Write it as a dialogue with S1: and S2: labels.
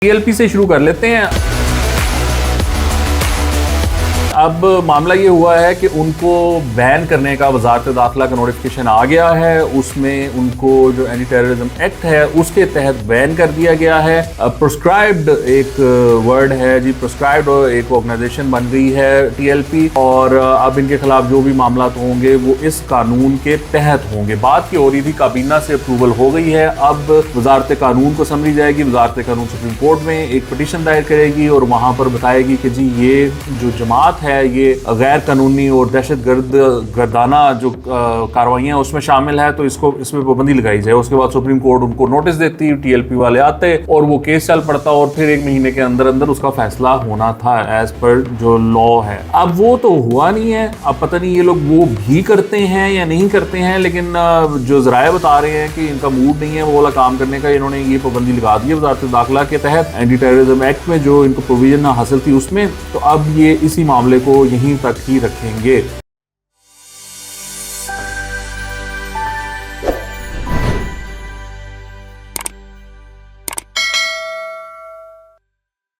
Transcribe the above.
S1: TLP से शुरू कर लेते हैं। अब मामला ये हुआ है कि उनको बैन करने का वजारत दाखिला का नोटिफिकेशन आ गया है। उसमें उनको जो एंटी टेररिज्म एक्ट है उसके तहत बैन कर दिया गया है। प्रोस्क्राइब्ड एक वर्ड है जी, प्रोस्क्राइब्ड एक ऑर्गेनाइजेशन बन गई है टीएलपी, और अब इनके खिलाफ जो भी मामला होंगे वो इस कानून के तहत होंगे। बात की हो रही थी, काबीना से अप्रूवल हो गई है, अब वजारत कानून को समझी जाएगी। वजारत कानून सुप्रीम कोर्ट में एक पिटीशन दायर करेगी और वहां पर बताएगी कि जी ये जो जमात है ये गैर कानूनी और दहशत गर्दाना जो कार्रवाइयां उसमें शामिल है, तो इसमें पाबंदी लगाई जाए। उसके बाद सुप्रीम कोर्ट उनको नोटिस देती, टीएलपी वाले आते और वो केस चल पड़ता और फिर 1 महीने के अंदर अंदर उसका फैसला होना था एज पर जो लॉ है। अब वो तो हुआ नहीं है। अब पता नहीं ये लोग वो भी करते हैं या नहीं करते हैं, लेकिन जो जराये बता रहे हैं कि इनका मूड नहीं है वो वाला काम करने का। इन्होंने ये पाबंदी लगा दी है वजारत दाखिला के तहत एंटी टेररिज्म एक्ट में जो इनको प्रोविजन हासिल थी उसमें, तो अब ये इसी मामले को यहीं तक ही रखेंगे।